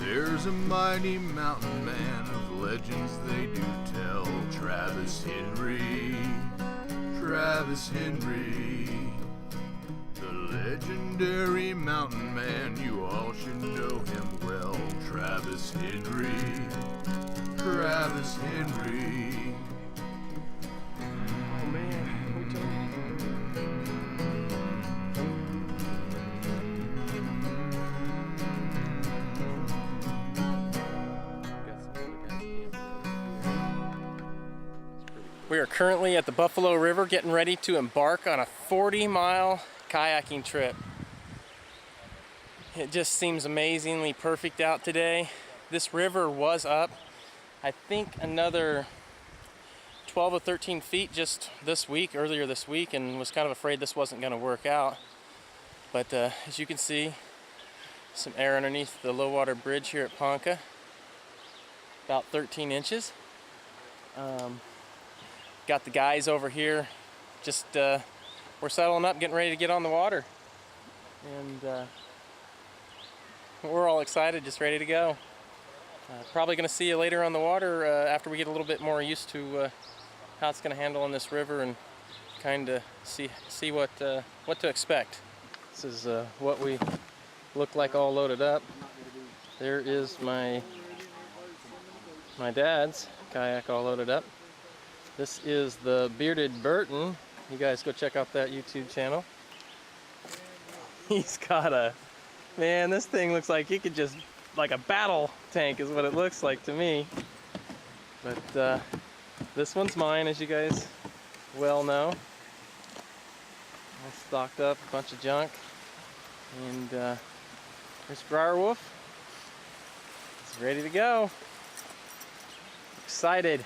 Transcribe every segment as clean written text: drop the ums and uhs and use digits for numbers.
There's a mighty mountain man of legends they do tell, Travis Henry, Travis Henry. The legendary mountain man, you all should know him well, Travis Henry, Travis Henry. Oh man, we told We are currently at the Buffalo River getting ready to embark on a 40-mile kayaking trip. It just seems amazingly perfect out today. This river was up, I think, another 12 or 13 feet just this week, earlier this week, and was kind of afraid this wasn't going to work out. But as you can see, some air underneath the low water bridge here at Ponca, about 13 inches. Got the guys over here, just we're settling up, getting ready to get on the water, and we're all excited, just ready to go. Probably going to see you later on the water after we get a little bit more used to how it's going to handle on this river and kind of see what to expect. This is what we look like all loaded up. There is my dad's kayak all loaded up. This is the Bearded Burton. You guys go check out that YouTube channel. He's got a, man, this thing looks like he could just, like a battle tank is what it looks like to me. But this one's mine, as you guys well know. All stocked up, a bunch of junk. And there's Briarwolf. He's ready to go. Excited.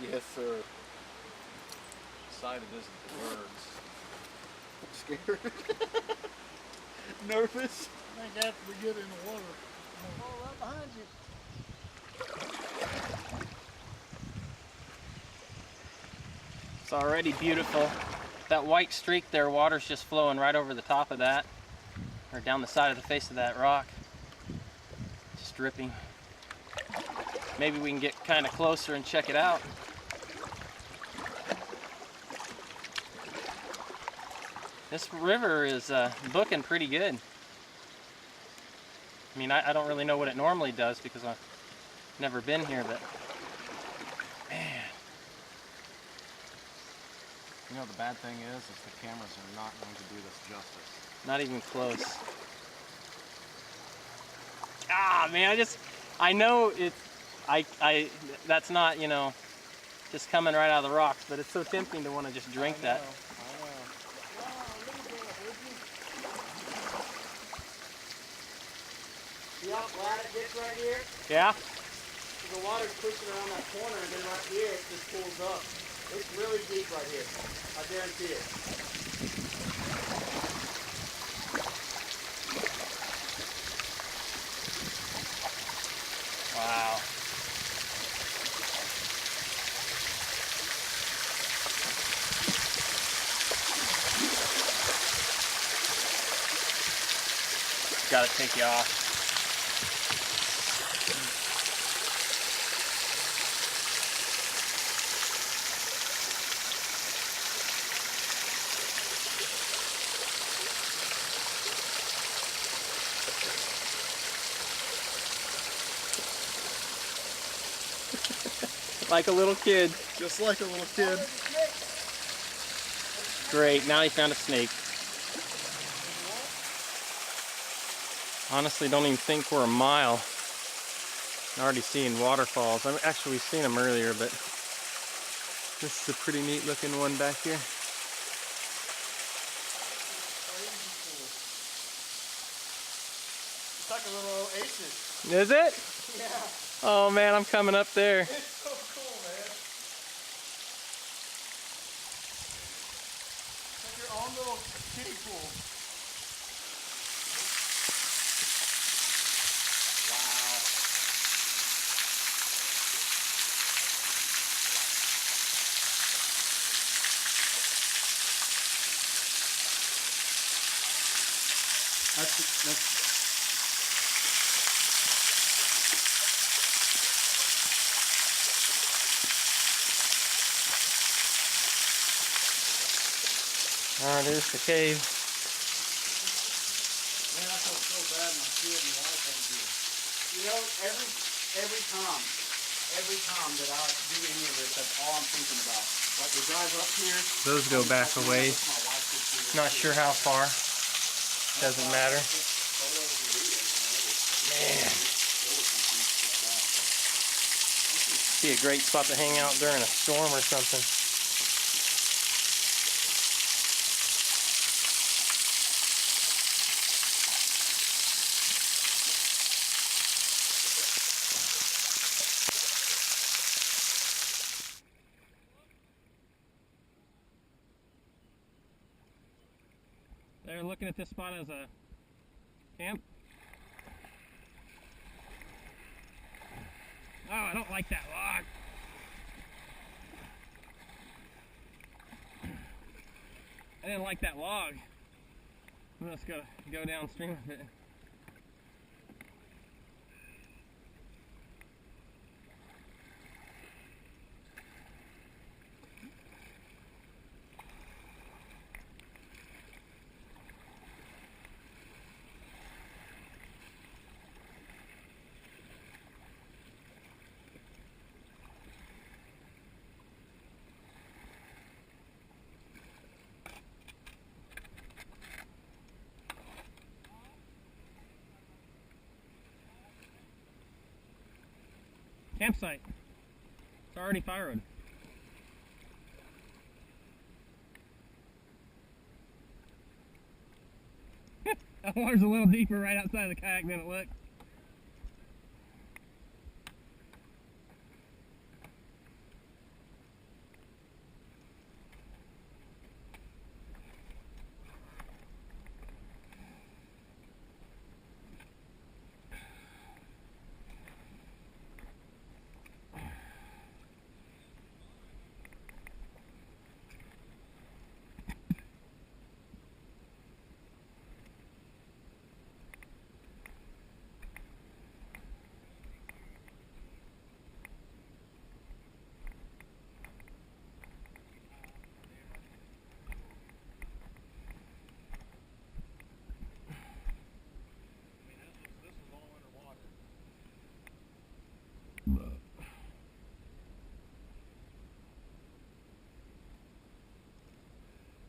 Yes, sir. Excited isn't the words. Scared. Nervous. I think after we get in the water. Oh, right behind you. It's already beautiful. That white streak there, water's just flowing right over the top of that, or down the side of the face of that rock. Just dripping. Maybe we can get kind of closer and check it out. This river is booking pretty good. I mean, I don't really know what it normally does because I've never been here, but man. You know, the bad thing is the cameras are not going to do this justice. Not even close. Ah, man, I know it's, that's not, you know, just coming right out of the rocks, but it's so tempting to want to just drink that. See how flat it gets right here? Yeah? So the water's pushing around that corner, and then right here it just pulls up. It's really deep right here. I guarantee it. Wow. Gotta take you off. Like a little kid. Just like a little kid. Great, now he found a snake. Honestly, don't even think we're a mile. I'm already seeing waterfalls. Actually, we've seen them earlier, but this is a pretty neat looking one back here. It's like a little oasis. Is it? Yeah. Oh man, I'm coming up there. It's so cool, man. It's like your own little kiddie pool. Wow. That's there's the cave. Man, I felt so bad my kid and wife had to do it. You know, every time that I do any of this, that's all I'm thinking about. Like we drive up here. Those go back a ways. My wife could see this Not too. sure how far. Doesn't matter. Man. Be a great spot to hang out during a storm or something. They're looking at this spot as a camp. Oh, I don't like that log. I didn't like that log. I'm just gonna go downstream a bit. Campsite. It's already firewood. The water's a little deeper right outside of the kayak than it looked.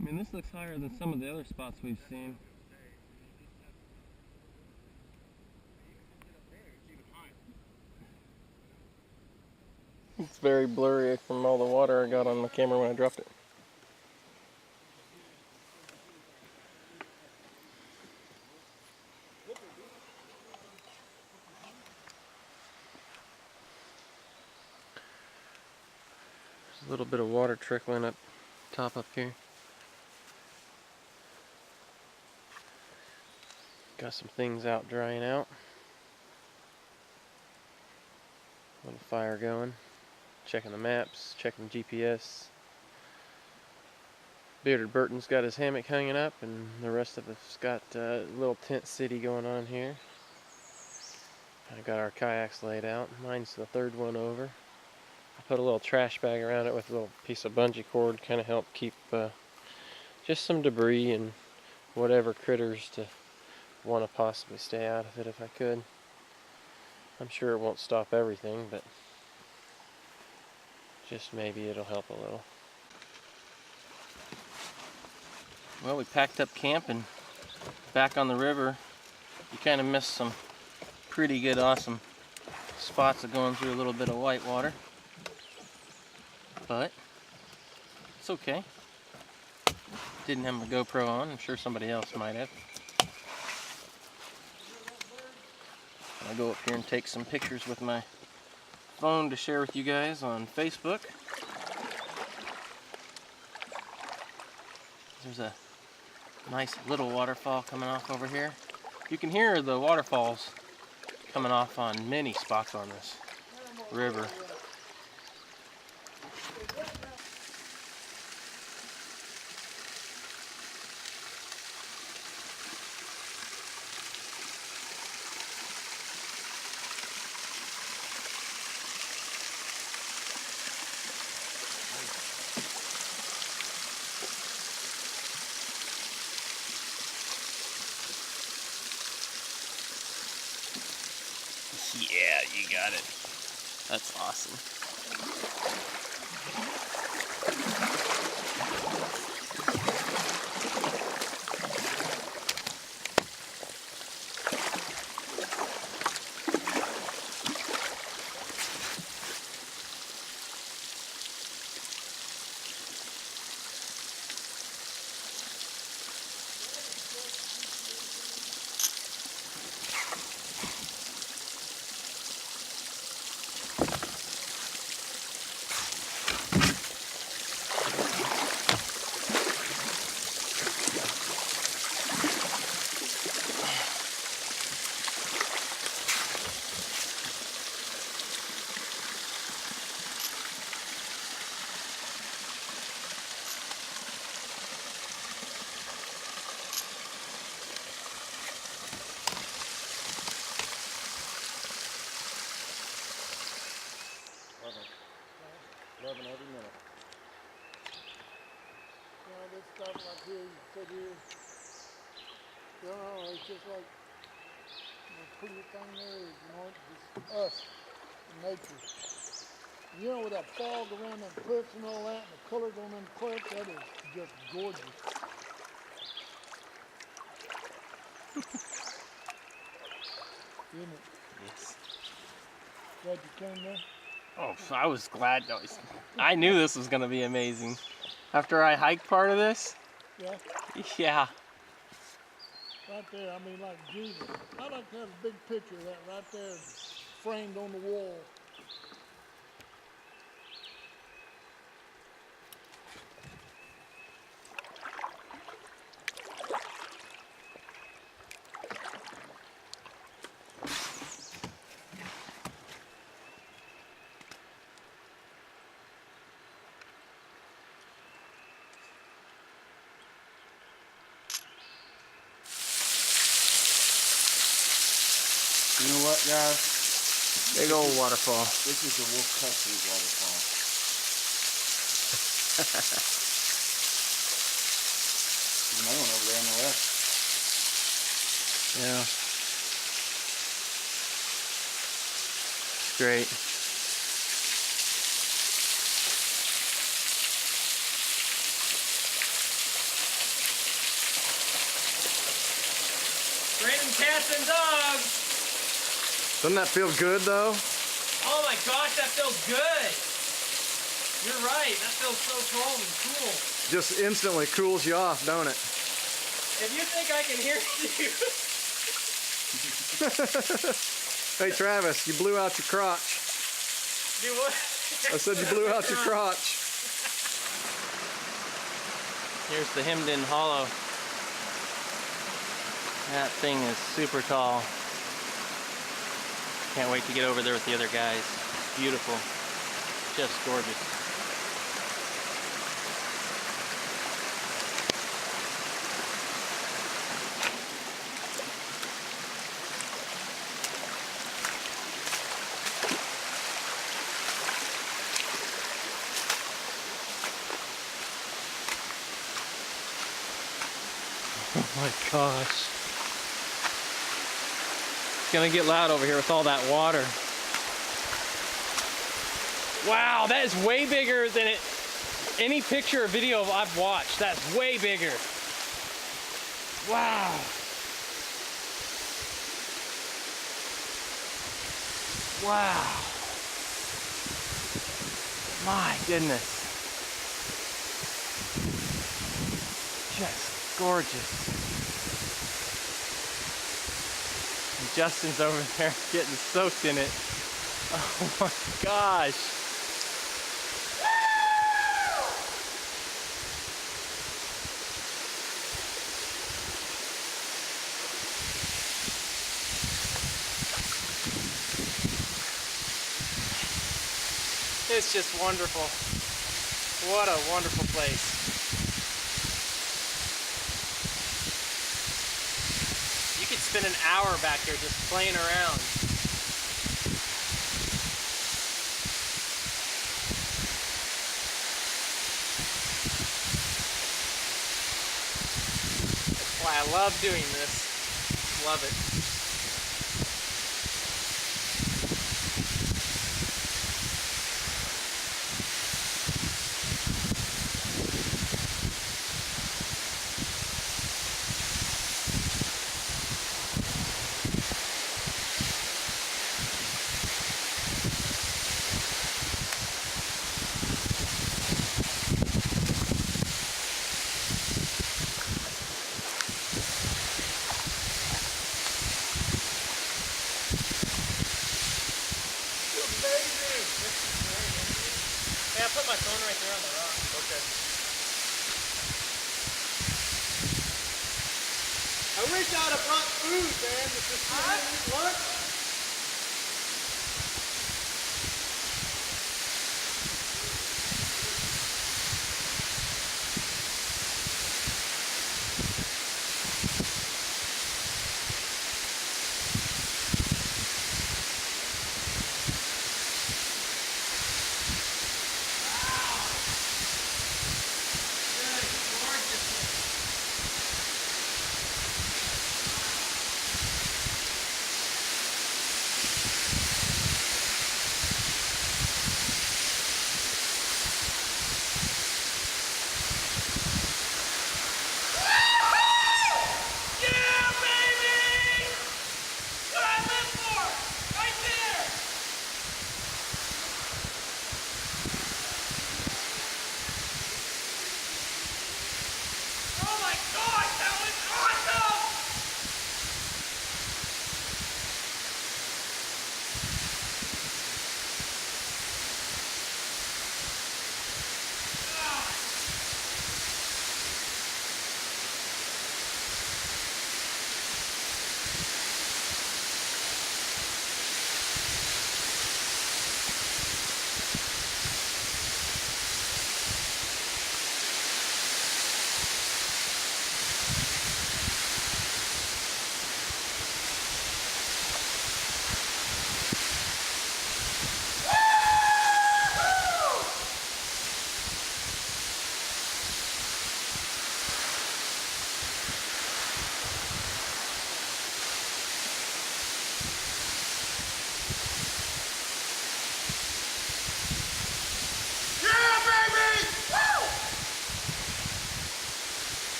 I mean, this looks higher than some of the other spots we've seen. It's very blurry from all the water I got on my camera when I dropped it. There's a little bit of water trickling up top up here. Got some things out drying out. Little fire going. Checking the maps, checking GPS. Bearded Burton's got his hammock hanging up, and the rest of us got a little tent city going on here. I got our kayaks laid out. Mine's the third one over. I put a little trash bag around it with a little piece of bungee cord, kind of help keep just some debris and whatever critters to want to possibly stay out of it if I could. I'm sure it won't stop everything, but just maybe it'll help a little. Well, we packed up camp and back on the river. You kind of missed some pretty good, awesome spots of going through a little bit of white water, but it's okay. Didn't have my GoPro on. I'm sure somebody else might have. I'll go up here and take some pictures with my phone to share with you guys on Facebook. There's a nice little waterfall coming off over here. You can hear the waterfalls coming off on many spots on this river. Yeah, you got it. That's awesome. Loving every minute. You know, this stuff like here, you sit here, you know, it's just like the prettiest thing there is, you know, it's just us and nature. You know, with that fog around them cliffs and all that, and the colors on them cliffs, that is just gorgeous. Isn't it? Yes. Glad you came there. Oh, I was glad. I knew this was going to be amazing. After I hiked part of this, Yeah, yeah. right there. I mean, like Jesus. I'd like to have a big picture of that right there, framed on the wall. You know what, guys? Big old waterfall. This is the Wolf Cussings waterfall. There's another one over there on the left. Yeah. Great. Random cats and dogs. Doesn't that feel good though? Oh my gosh, that feels good. You're right. That feels so cold and cool. Just instantly cools you off, don't it? If you think I can hear you. Hey Travis, you blew out your crotch. Do what? I said you blew out your crotch. Here's the Hemden Hollow. That thing is super tall. Can't wait to get over there with the other guys. Beautiful. Just gorgeous. Oh my gosh. It's gonna get loud over here with all that water. Wow, that is way bigger than any picture or video I've watched. That's way bigger. Wow. Wow. My goodness. Just gorgeous. And Justin's over there getting soaked in it. Oh my gosh. It's just wonderful. What a wonderful place. You could spend an hour back here just playing around. That's why I love doing this. Love it. it's one right there on the rock. Okay. I wish I'd have brought food, man. Just eat lunch.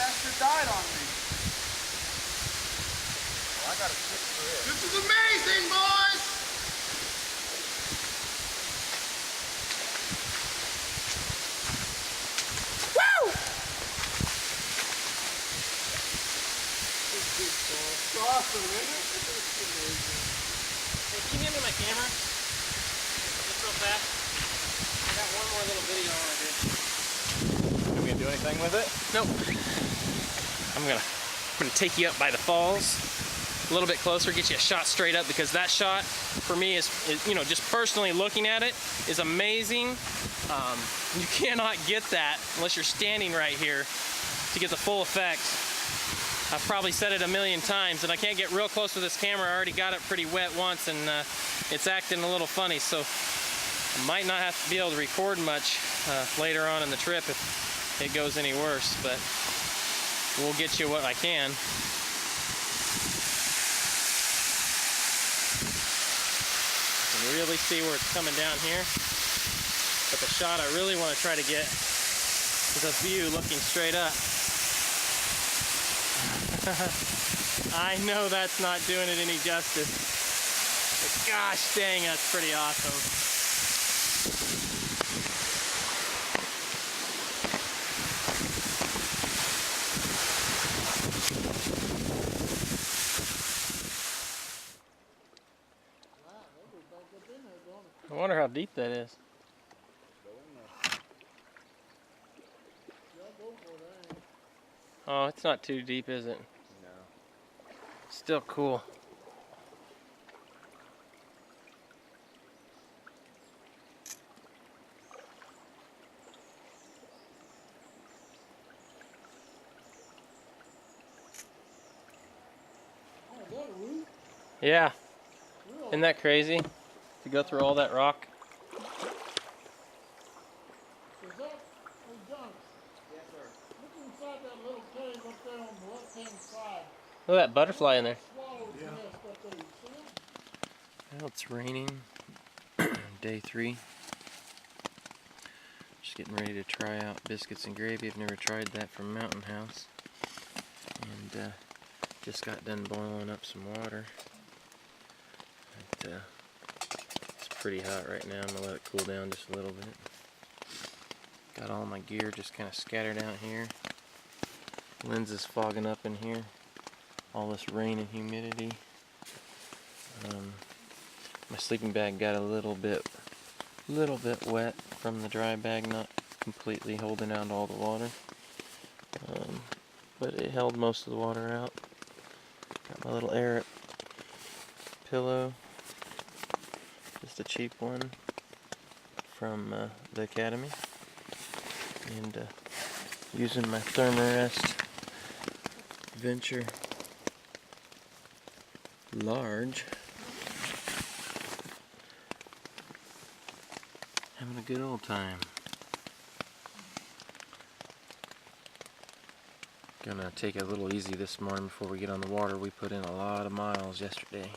Bastard died on me. Well, I got a tip for it. This is amazing, boys! Woo! It's awesome, isn't it? It's amazing. Hey, can you hand me my camera? Just real fast. I got one more little video I want to do. Are we gonna do anything with it? Nope. I'm gonna take you up by the falls a little bit closer, get you a shot straight up, because that shot for me is you know, just personally looking at it is amazing. You cannot get that unless you're standing right here to get the full effect. I've probably said it a million times, and I can't get real close with this camera. I already got it pretty wet once, and it's acting a little funny, so I might not have to be able to record much later on in the trip if it goes any worse, but we'll get you what I can. You can really see where it's coming down here, but the shot I really want to try to get is a view looking straight up. I know that's not doing it any justice, but gosh dang, that's pretty awesome. I wonder how deep that is. Oh, it's not too deep, is it? No. Still cool. Oh, is that a root? Yeah, Really? isn't that crazy? To go through all that rock. Is that, hey John, Yes, sir. look inside that little cave up there on the left-hand side. Look at that butterfly in there. Swallow's nest up there, you see it? Well, it's raining. Day 3. Just getting ready to try out biscuits and gravy. I've never tried that from Mountain House. And just got done boiling up some water. But, it's pretty hot right now. I'm going to let it cool down just a little bit. Got all my gear just kind of scattered out here. Lens is fogging up in here. All this rain and humidity. My sleeping bag got a little bit wet from the dry bag not completely holding out all the water. But it held most of the water out. Got my little air pillow. Just a cheap one from the Academy. And using my Thermarest Venture Large. Having a good old time. Gonna take it a little easy this morning before we get on the water. We put in a lot of miles yesterday.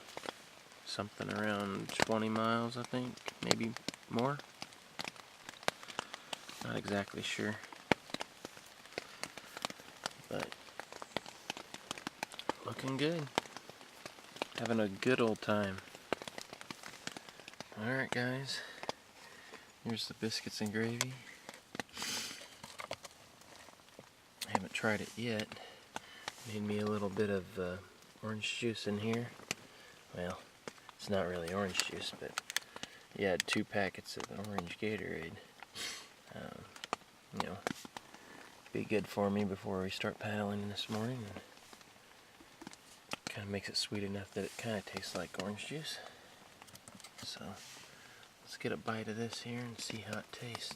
Something around 20 miles, I think, maybe more. Not exactly sure. But looking good. Having a good old time. Alright guys. Here's the biscuits and gravy. I haven't tried it yet. Made me a little bit of orange juice in here. Well, it's not really orange juice, but you add 2 packets of orange Gatorade. You know, be good for me before we start paddling this morning. Kind of makes it sweet enough that it kind of tastes like orange juice. So let's get a bite of this here and see how it tastes.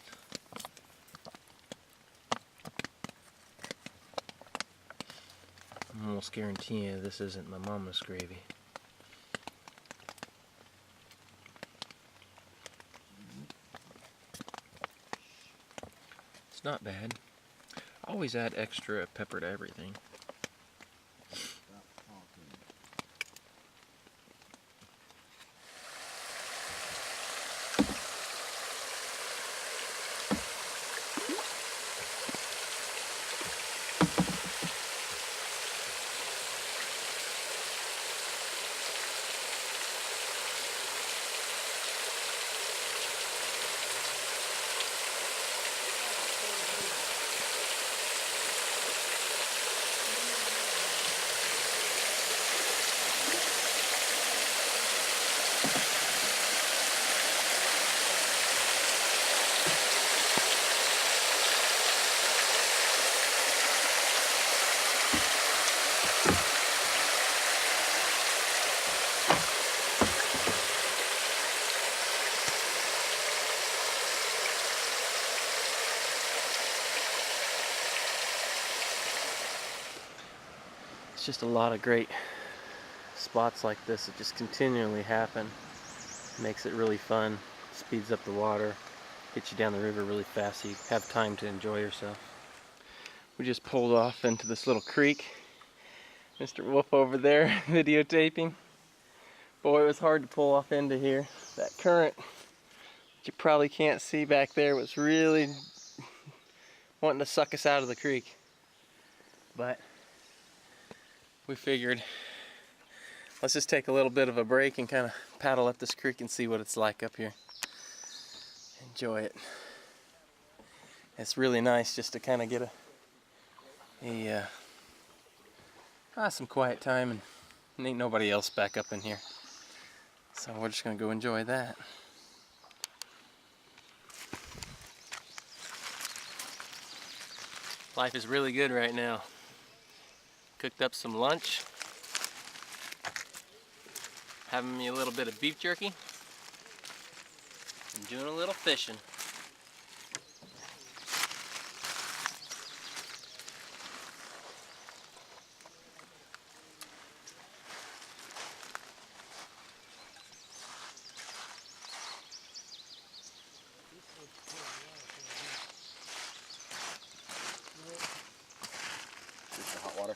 I'm almost guaranteeing you this isn't my mama's gravy. It's not bad. I always add extra pepper to everything. Just a lot of great spots like this that just continually happen. Makes it really fun, speeds up the water, gets you down the river really fast so you have time to enjoy yourself. We just pulled off into this little creek. Mr. Wolf over there videotaping. Boy, it was hard to pull off into here. That current, that you probably can't see back there, was really wanting to suck us out of the creek. But we figured, let's just take a little bit of a break and kind of paddle up this creek and see what it's like up here. Enjoy it. It's really nice just to kind of get some quiet time, and ain't nobody else back up in here. So we're just gonna go enjoy that. Life is really good right now. Cooked up some lunch, having me a little bit of beef jerky, and doing a little fishing. Just the hot water.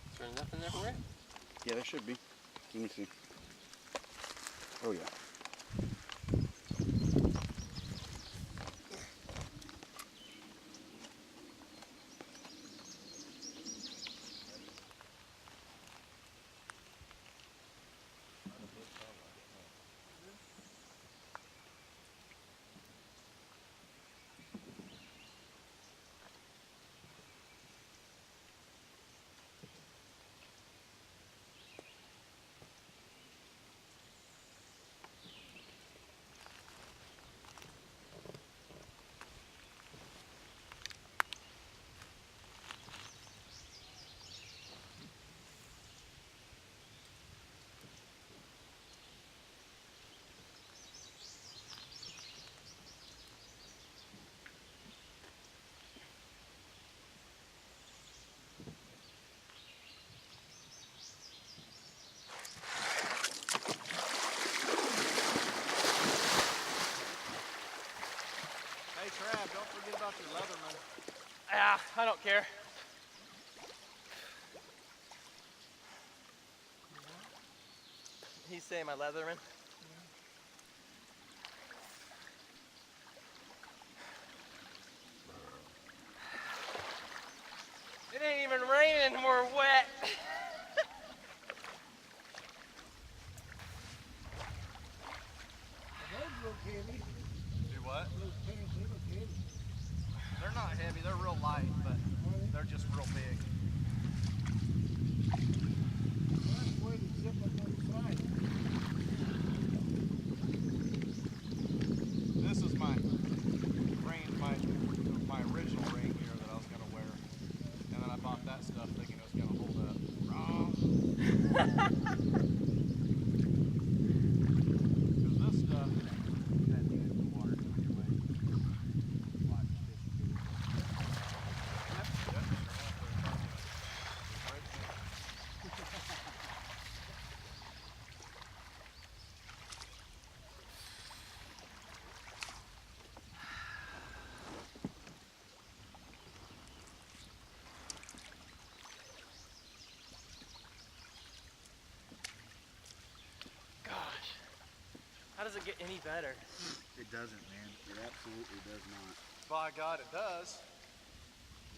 Is there nothing there for it? Yeah, there should be. Let me see. Oh yeah. forget about your Leatherman. Ah, I don't care. He's saying my Leatherman. It ain't even raining, we're wet. Those look heavy. Do what? Those pants, they look heavy. They're not heavy, they're real light, but they're just real big. Well, that's the way they zip up on the side. This is my original ring here that I was gonna wear. And then I bought that stuff thinking it was gonna hold up. Wrong. Because this stuff, that thing is the water coming your way. Watch fish get it. Yep, sure enough, right there. Gosh, how does it get any better? It doesn't, man. It absolutely does not. By God, it does.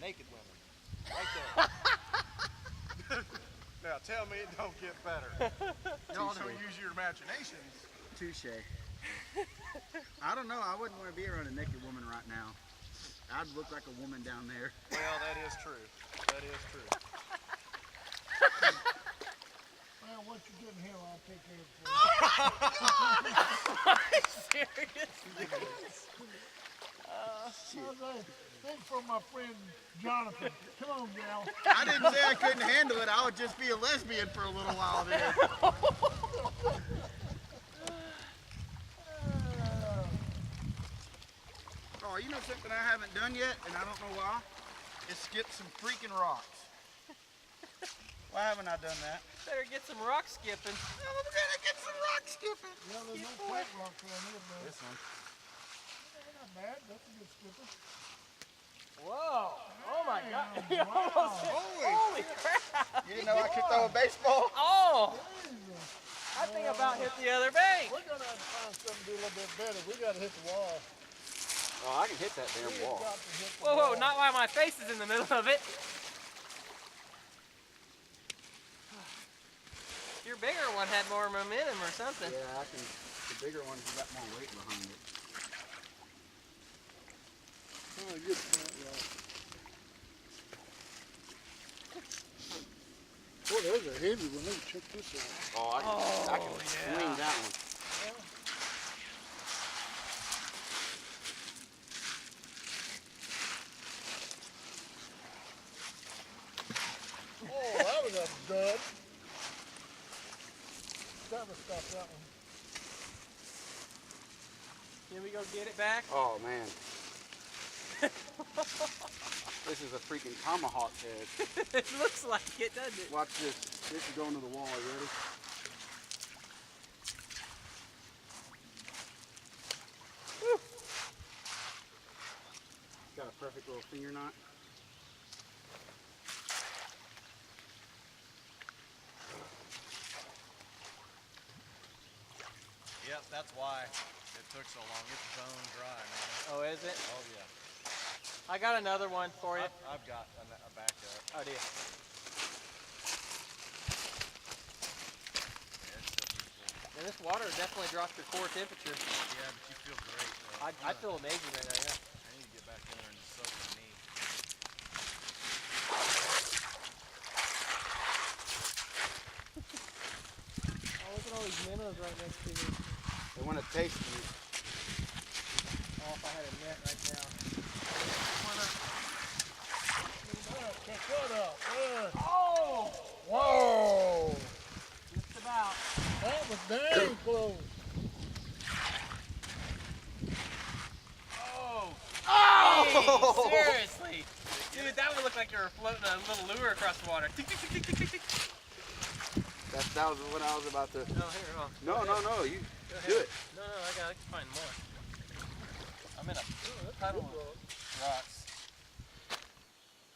Naked women. Right there. Now tell me it don't get better. Y'all don't use your imaginations. Touche. I don't know. I wouldn't want to be around a naked woman right now. I'd look like a woman down there. Well, that is true. That is true. Well, once you get in here, I'll take care of it for you. Seriously? How's that? Think for my friend Jonathan. Come on, gal. I didn't say I couldn't handle it. I would just be a lesbian for a little while then. Oh, you know something I haven't done yet, and I don't know why? Is skip some freaking rocks. Why haven't I done that? Better get some rock skipping. Well, we're gonna get some rock skipping. Well, there's no flat rock around here, man. This one. Not bad. That's a good skipper. Whoa! Oh my God! Wow. You almost hit- Holy crap! You didn't know I could throw a baseball? Oh! Jesus. I think about hit the other bank. We're gonna have to find something to do a little bit better. We gotta hit the wall. Oh, I can hit that damn We've wall. got to hit the Whoa, wall. whoa! Not while my face is in the middle of it. Your bigger one had more momentum or something. Yeah, I can. The bigger ones got more weight behind it. Oh, good flat rock. Boy, those are heavy when they check this out. Oh, I can swing that one. Oh, that was a dud. Gotta stop that one. Can we go get it back? Oh, man. This is a freaking tomahawk head. It looks like it, doesn't it? Watch this. This is going to the wall. You ready? Woo. Got a perfect little finger knot. Yep, that's why it took so long. It's bone dry, man. Oh, is it? Oh, yeah. I got another one for you. I've got a backup. Oh, do you? Yeah, it's still pretty cool. And this water definitely dropped your core temperature. Yeah, but you feel great. I feel amazing right now, yeah. I need to get back in there and just soak my knee. Oh, look at all these minnows right next to me. They want to taste you. Oh, if I had a net right now. Check that out. There. Oh! Whoa! Just about. That was dang close. Oh! Oh! Hey, seriously! Dude, that would look like you were floating a little lure across the water. Tick, tick, tick, tick, tick, tick. That was what I was about to. Oh, here, oh. No, you Go ahead. do it. No, I can find more. I'm in a puddle. rocks.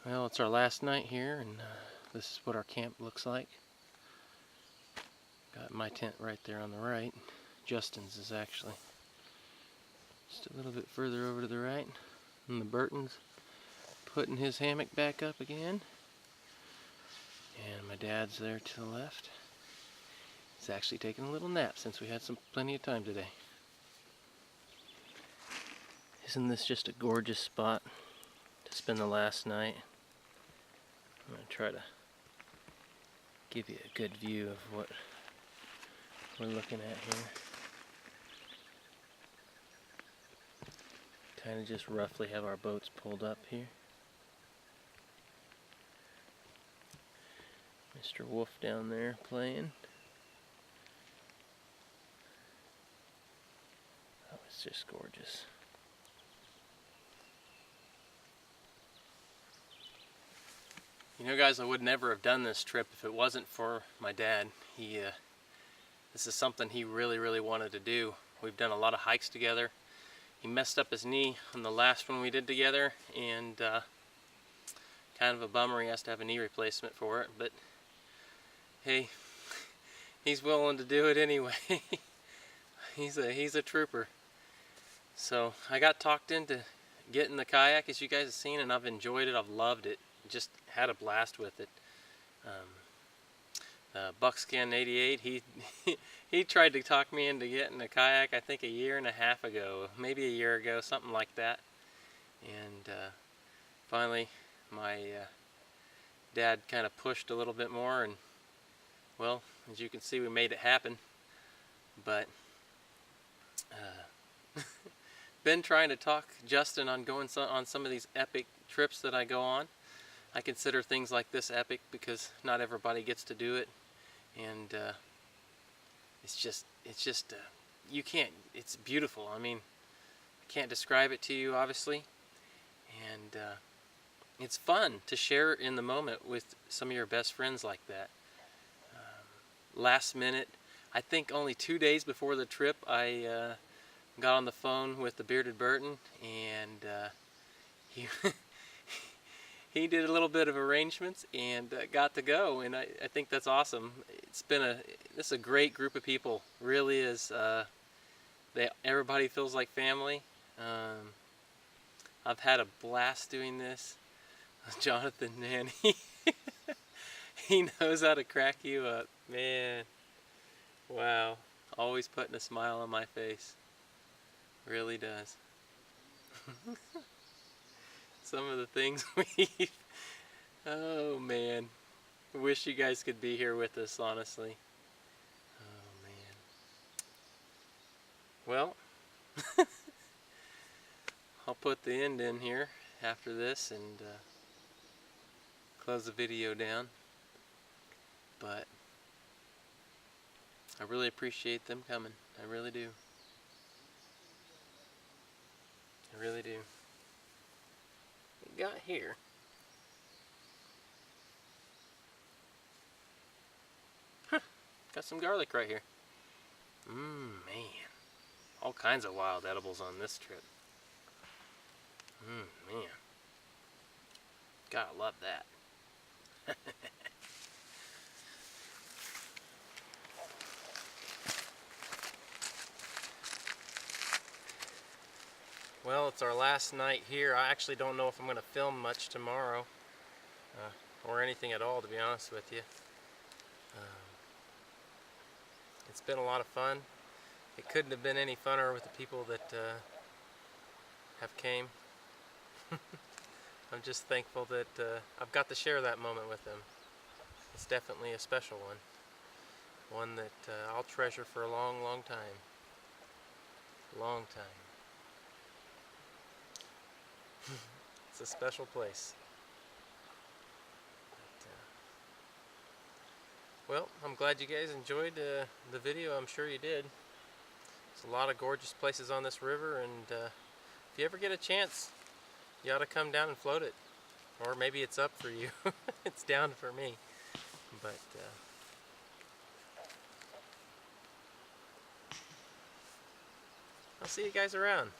Well, it's our last night here, and this is what our camp looks like. Got my tent right there on the right. Justin's is actually just a little bit further over to the right. And the Burton's putting his hammock back up again. And my dad's there to the left. He's actually taking a little nap since we had plenty of time today. Isn't this just a gorgeous spot to spend the last night? I'm going to try to give you a good view of what we're looking at here. Kind of just roughly have our boats pulled up here. Mr. Wolf down there playing. Oh, it's just gorgeous. You know, guys, I would never have done this trip if it wasn't for my dad. This is something he really wanted to do. We've done a lot of hikes together. He messed up his knee on the last one we did together, and kind of a bummer he has to have a knee replacement for it, but hey, he's willing to do it anyway. He's a trooper. So I got talked into getting the kayak, as you guys have seen, and I've enjoyed it. I've loved it. Just had a blast with it. Buckskin 88, he tried to talk me into getting a kayak, I think a year and a half ago, maybe a year ago, something like that. And finally my dad kind of pushed a little bit more, and well, as you can see, we made it happen. But been trying to talk Justin on going on some of these epic trips that I go on. I consider things like this epic because not everybody gets to do it, and it's just you can't. It's beautiful. I mean, I can't describe it to you, obviously, and it's fun to share in the moment with some of your best friends like that. Last minute, I think only 2 days before the trip, I got on the phone with the Bearded Burton, and he he did a little bit of arrangements and got to go, and I think that's awesome. It's been this is a great group of people. Really is. Everybody feels like family. I've had a blast doing this. Jonathan, man, he knows how to crack you up, man. Wow, always putting a smile on my face. Really does. Some of the things oh man, wish you guys could be here with us, honestly. Oh man. Well, I'll put the end in here after this and close the video down. But I really appreciate them coming. I really do. I really do. Got here. Huh, got some garlic right here. Man. All kinds of wild edibles on this trip. Man. Gotta love that. Well, it's our last night here. I actually don't know if I'm going to film much tomorrow, or anything at all, to be honest with you. It's been a lot of fun. It couldn't have been any funner with the people that have came. I'm just thankful that I've got to share that moment with them. It's definitely a special one. One that I'll treasure for a long time. Long time. It's a special place. But, well, I'm glad you guys enjoyed the video. I'm sure you did. There's a lot of gorgeous places on this river, and if you ever get a chance, you ought to come down and float it. Or maybe it's up for you. It's down for me. But I'll see you guys around.